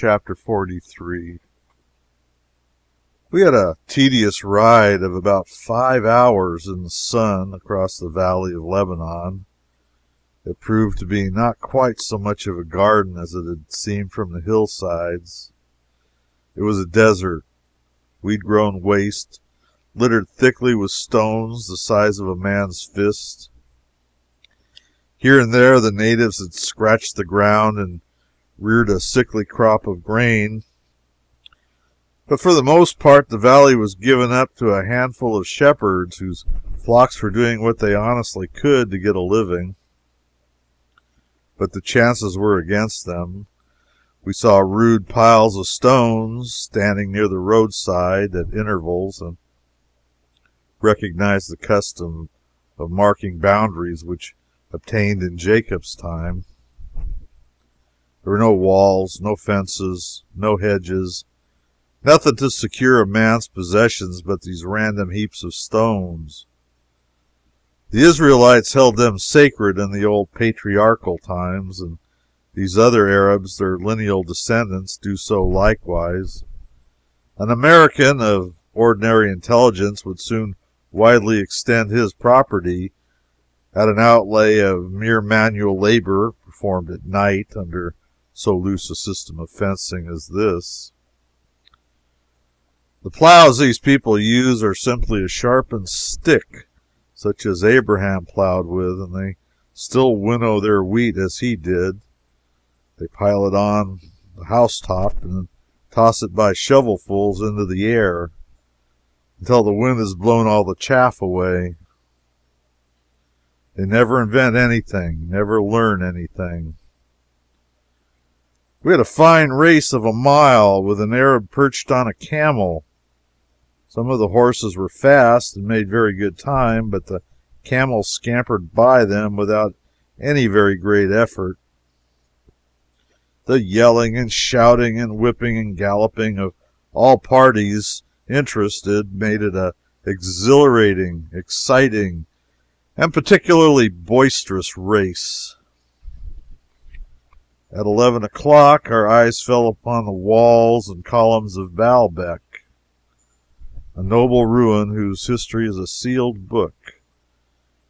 chapter 43. We had a tedious ride of about 5 hours in the sun across the valley of Lebanon. It proved to be not quite so much of a garden as it had seemed from the hillsides. It was a desert, weed-grown waste, littered thickly with stones the size of a man's fist. Here and there the natives had scratched the ground and reared a sickly crop of grain, but for the most part the valley was given up to a handful of shepherds whose flocks were doing what they honestly could to get a living. But the chances were against them. We saw rude piles of stones standing near the roadside at intervals, and recognized the custom of marking boundaries which obtained in Jacob's time. There were no walls, no fences, no hedges, nothing to secure a man's possessions but these random heaps of stones. The Israelites held them sacred in the old patriarchal times, and these other Arabs, their lineal descendants, do so likewise. An American of ordinary intelligence would soon widely extend his property at an outlay of mere manual labor performed at night under so loose a system of fencing as this. The plows these people use are simply a sharpened stick, such as Abraham plowed with, and they still winnow their wheat as he did. They pile it on the housetop and then toss it by shovelfuls into the air until the wind has blown all the chaff away. They never invent anything, never learn anything. We had a fine race of a mile with an Arab perched on a camel. Some of the horses were fast and made very good time, but the camels scampered by them without any very great effort. The yelling and shouting and whipping and galloping of all parties interested made it a exhilarating, exciting, and particularly boisterous race. At 11 o'clock, our eyes fell upon the walls and columns of Baalbec, a noble ruin whose history is a sealed book.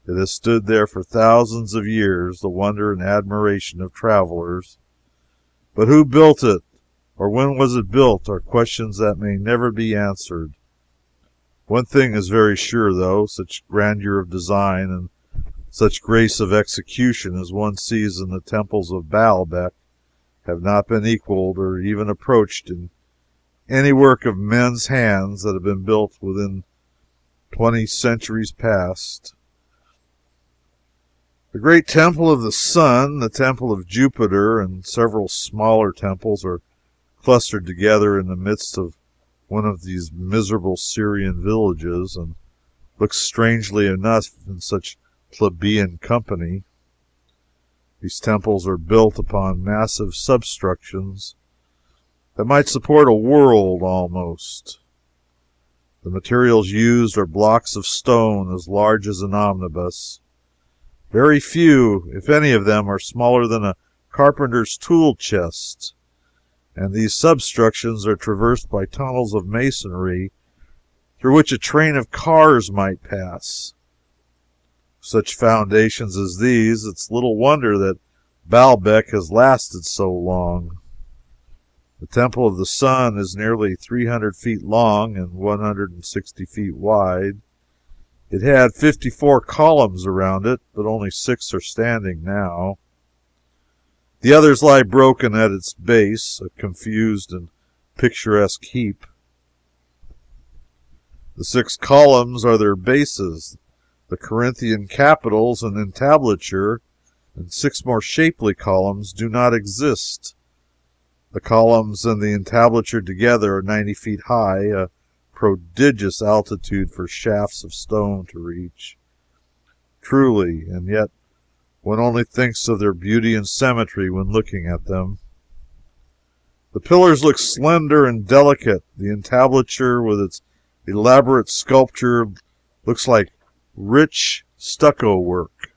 It has stood there for thousands of years, the wonder and admiration of travelers. But who built it, or when was it built, are questions that may never be answered. One thing is very sure, though: such grandeur of design and such grace of execution as one sees in the temples of Baalbec have not been equaled or even approached in any work of men's hands that have been built within 20 centuries past. The great temple of the sun, the temple of Jupiter, and several smaller temples are clustered together in the midst of one of these miserable Syrian villages, and look strangely enough in such plebeian company. These temples are built upon massive substructions that might support a world almost. The materials used are blocks of stone as large as an omnibus. Very few, if any of them, are smaller than a carpenter's tool chest, and these substructions are traversed by tunnels of masonry through which a train of cars might pass. Such foundations as these, it's little wonder that Baalbec has lasted so long. The Temple of the Sun is nearly 300 feet long and 160 feet wide. It had 54 columns around it, but only 6 are standing now. The others lie broken at its base, a confused and picturesque heap. The 6 columns are their bases. The Corinthian capitals and entablature and 6 more shapely columns do not exist. The columns and the entablature together are 90 feet high, a prodigious altitude for shafts of stone to reach. Truly, and yet one only thinks of their beauty and symmetry when looking at them. The pillars look slender and delicate. The entablature, with its elaborate sculpture, looks like rich stucco work.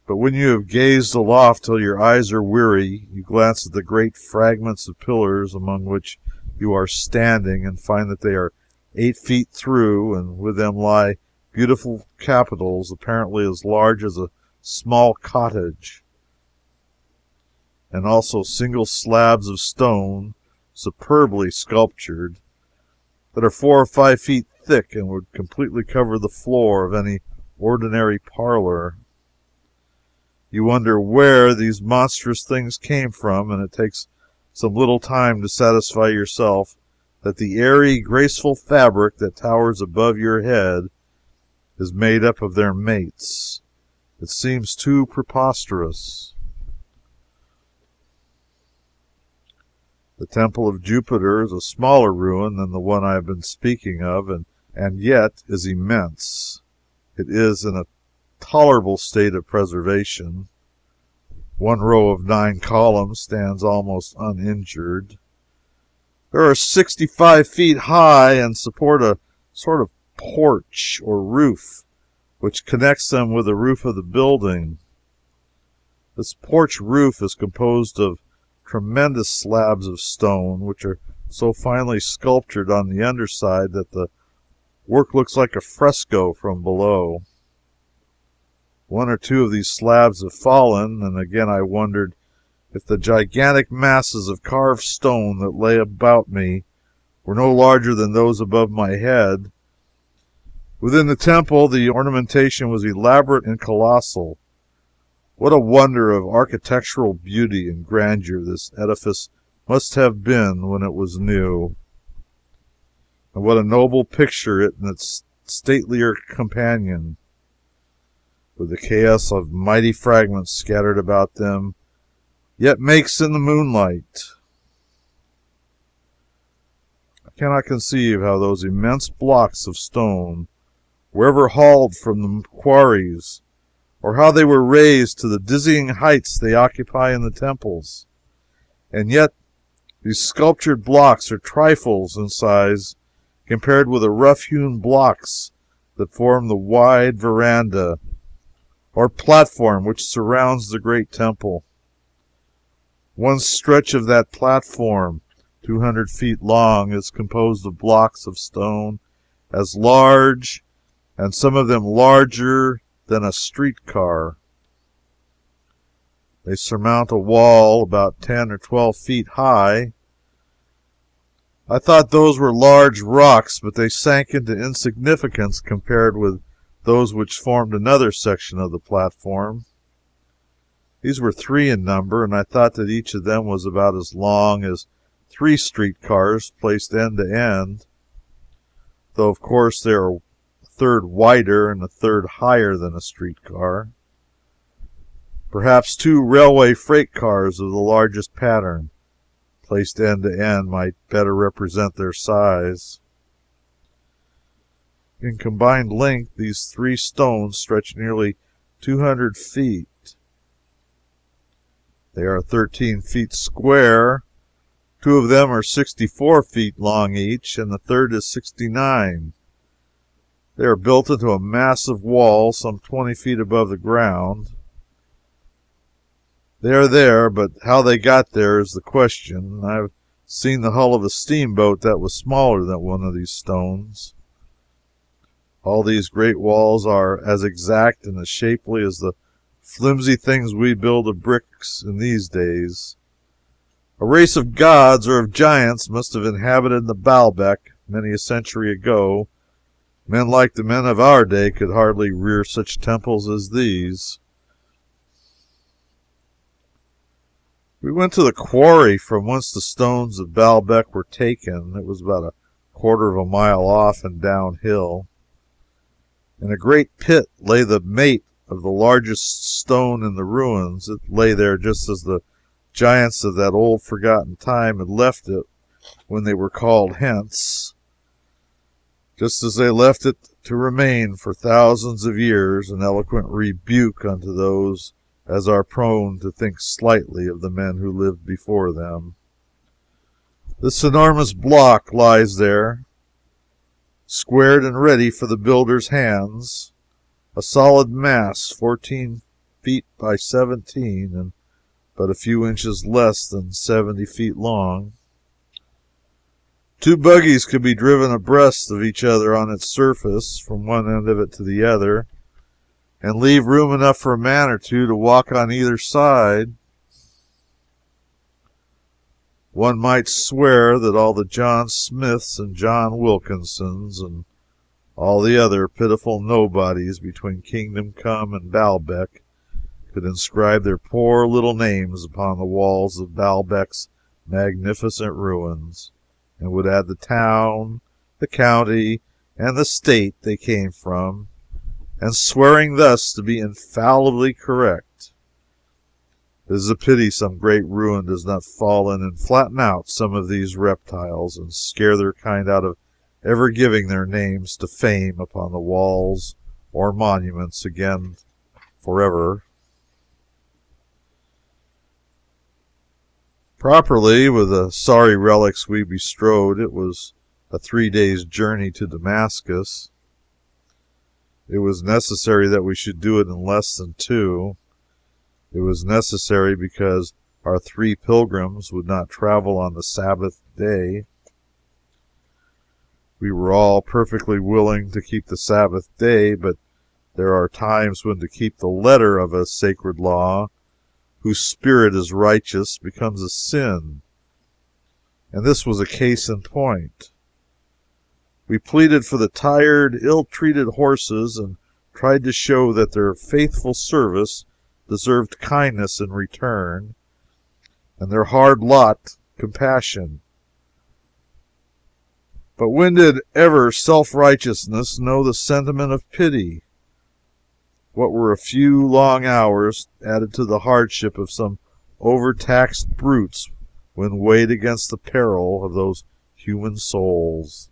But when you have gazed aloft till your eyes are weary, you glance at the great fragments of pillars among which you are standing, and find that they are 8 feet through, and with them lie beautiful capitals apparently as large as a small cottage, and also single slabs of stone, superbly sculptured, that are 4 or 5 feet thick and would completely cover the floor of any ordinary parlor. You wonder where these monstrous things came from, and it takes some little time to satisfy yourself that the airy, graceful fabric that towers above your head is made up of their mates. It seems too preposterous. The Temple of Jupiter is a smaller ruin than the one I have been speaking of, and yet is immense. It is in a tolerable state of preservation. One row of 9 columns stands almost uninjured. They are 65 feet high and support a sort of porch or roof which connects them with the roof of the building. This porch roof is composed of tremendous slabs of stone, which are so finely sculptured on the underside that the work looks like a fresco from below. One or two of these slabs have fallen, and again I wondered if the gigantic masses of carved stone that lay about me were no larger than those above my head. Within the temple the ornamentation was elaborate and colossal. What a wonder of architectural beauty and grandeur this edifice must have been when it was new, and what a noble picture it and its statelier companion, with the chaos of mighty fragments scattered about them, yet makes in the moonlight. I cannot conceive how those immense blocks of stone were ever hauled from the quarries, or how they were raised to the dizzying heights they occupy in the temples. And yet these sculptured blocks are trifles in size compared with the rough-hewn blocks that form the wide veranda or platform which surrounds the great temple. One stretch of that platform, 200 feet long, is composed of blocks of stone as large, and some of them larger, than a streetcar. They surmount a wall about 10 or 12 feet high. I thought those were large rocks, but they sank into insignificance compared with those which formed another section of the platform. These were 3 in number, and I thought that each of them was about as long as 3 streetcars placed end to end, though of course they are a third wider and a third higher than a streetcar. Perhaps 2 railway freight cars of the largest pattern, placed end to end, might better represent their size. In combined length, these 3 stones stretch nearly 200 feet. They are 13 feet square. 2 of them are 64 feet long each, and the third is 69. They are built into a massive wall some 20 feet above the ground. They are there, but how they got there is the question. I have seen the hull of a steamboat that was smaller than one of these stones. All these great walls are as exact and as shapely as the flimsy things we build of bricks in these days. A race of gods or of giants must have inhabited the Baalbec many a century ago. Men like the men of our day could hardly rear such temples as these. We went to the quarry from whence the stones of Baalbec were taken. It was about a quarter of a mile off and downhill. In a great pit lay the mate of the largest stone in the ruins. It lay there just as the giants of that old forgotten time had left it when they were called hence, just as they left it to remain for thousands of years, an eloquent rebuke unto those as are prone to think slightly of the men who lived before them. This enormous block lies there, squared and ready for the builder's hands, a solid mass 14 feet by 17, and but a few inches less than 70 feet long. Two buggies could be driven abreast of each other on its surface, from one end of it to the other, and leave room enough for a man or two to walk on either side. One might swear that all the John Smiths and John Wilkinsons and all the other pitiful nobodies between Kingdom Come and Baalbec could inscribe their poor little names upon the walls of Baalbec's magnificent ruins, and would add the town, the county, and the state they came from, and swearing thus to be infallibly correct. It is a pity some great ruin does not fall in and flatten out some of these reptiles, and scare their kind out of ever giving their names to fame upon the walls or monuments again forever. Properly, with the sorry relics we bestrode, it was a 3 days' journey to Damascus. It was necessary that we should do it in less than 2. It was necessary because our 3 pilgrims would not travel on the Sabbath day. We were all perfectly willing to keep the Sabbath day, but there are times when to keep the letter of a sacred law, whose spirit is righteous, becomes a sin, and this was a case in point. We pleaded for the tired, ill-treated horses, and tried to show that their faithful service deserved kindness in return, and their hard lot compassion. But when did ever self-righteousness know the sentiment of pity? What were a few long hours added to the hardship of some overtaxed brutes when weighed against the peril of those human souls?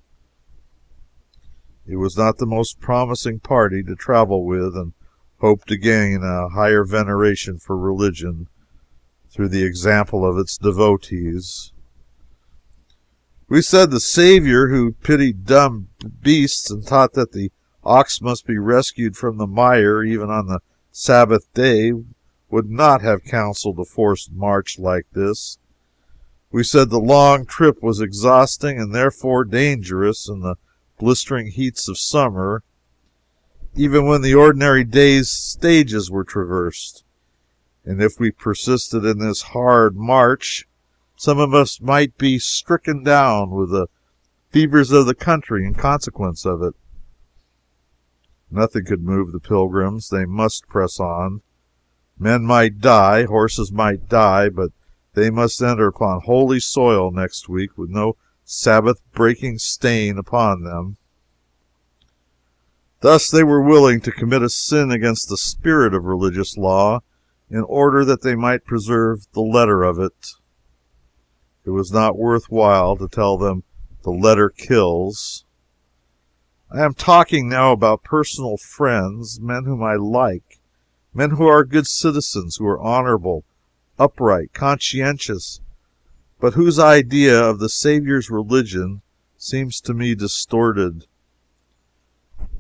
It was not the most promising party to travel with, and hope to gain a higher veneration for religion through the example of its devotees. We said the Savior, who pitied dumb beasts and taught that the ox must be rescued from the mire even on the Sabbath day, would not have counseled a forced march like this. We said the long trip was exhausting and therefore dangerous in the blistering heats of summer, even when the ordinary day's stages were traversed, and if we persisted in this hard march, some of us might be stricken down with the fevers of the country in consequence of it. Nothing could move the pilgrims. They must press on. Men might die, horses might die, but they must enter upon holy soil next week with no Sabbath-breaking stain upon them. Thus they were willing to commit a sin against the spirit of religious law in order that they might preserve the letter of it. It was not worth while to tell them the letter kills. I am talking now about personal friends, men whom I like, men who are good citizens, who are honorable, upright, conscientious, but whose idea of the Savior's religion seems to me distorted.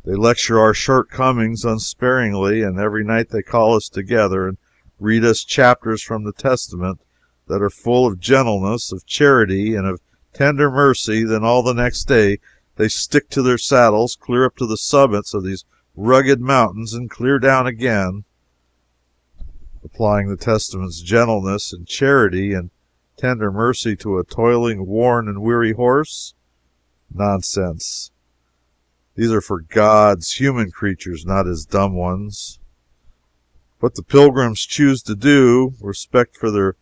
They lecture our shortcomings unsparingly, and every night they call us together and read us chapters from the Testament that are full of gentleness, of charity, and of tender mercy. Then all the next day they stick to their saddles, clear up to the summits of these rugged mountains, and clear down again, applying the Testament's gentleness and charity and tender mercy to a toiling, worn, and weary horse? Nonsense. These are for God's human creatures, not his dumb ones. What the pilgrims choose to do, respect for their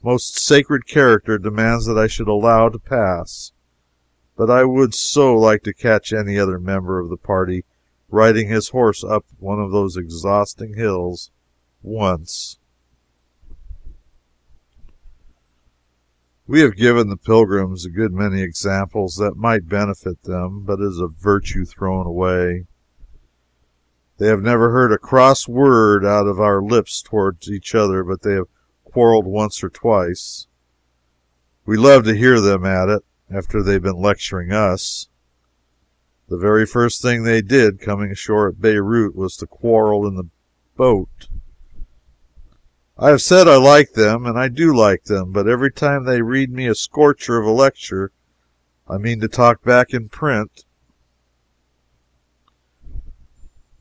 most sacred character, demands that I should allow to pass. But I would so like to catch any other member of the party riding his horse up one of those exhausting hills once. We have given the pilgrims a good many examples that might benefit them, but it is a virtue thrown away. They have never heard a cross word out of our lips towards each other, but they have quarreled once or twice. We love to hear them at it, after they've been lecturing us. The very first thing they did, coming ashore at Beirut, was to quarrel in the boat. I have said I like them, and I do like them, but every time they read me a scorcher of a lecture, I mean to talk back in print.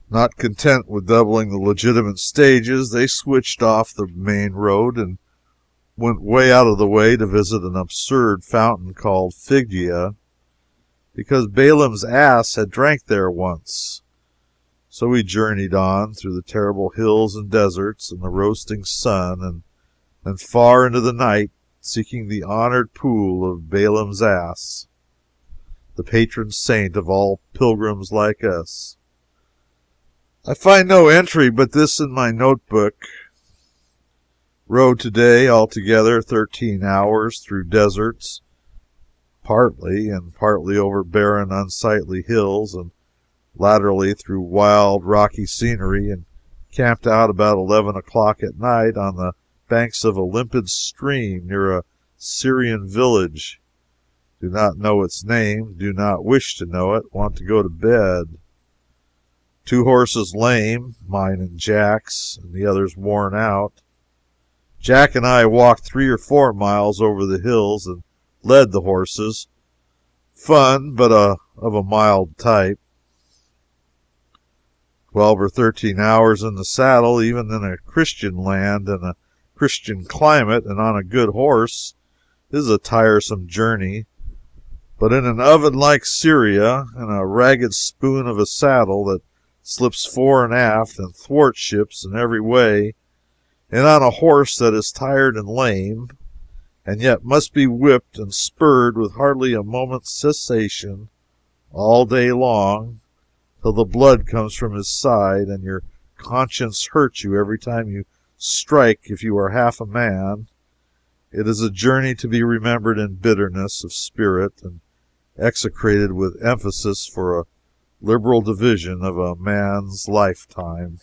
Not content with doubling the legitimate stages, they switched off the main road and went way out of the way to visit an absurd fountain called Figia, because Baalam's ass had drank there once. So we journeyed on through the terrible hills and deserts and the roasting sun and far into the night, seeking the honored pool of Baalam's ass, the patron saint of all pilgrims like us. I find no entry but this in my notebook. Rode today altogether 13 hours through deserts, partly, and partly over barren, unsightly hills, and laterally through wild, rocky scenery, and camped out about 11 o'clock at night on the banks of a limpid stream near a Syrian village. Do not know its name, do not wish to know it, want to go to bed. 2 horses lame, mine and Jack's, and the others worn out. Jack and I walked 3 or 4 miles over the hills and led the horses. Fun, but of a mild type. 12 or 13 hours in the saddle, even in a Christian land and a Christian climate and on a good horse, is a tiresome journey. But in an oven like Syria, and a ragged spoon of a saddle that slips fore and aft and thwarts ships in every way, and on a horse that is tired and lame, and yet must be whipped and spurred with hardly a moment's cessation all day long, till the blood comes from his side, and your conscience hurts you every time you strike if you are half a man, it is a journey to be remembered in bitterness of spirit and execrated with emphasis for a liberal division of a man's lifetime.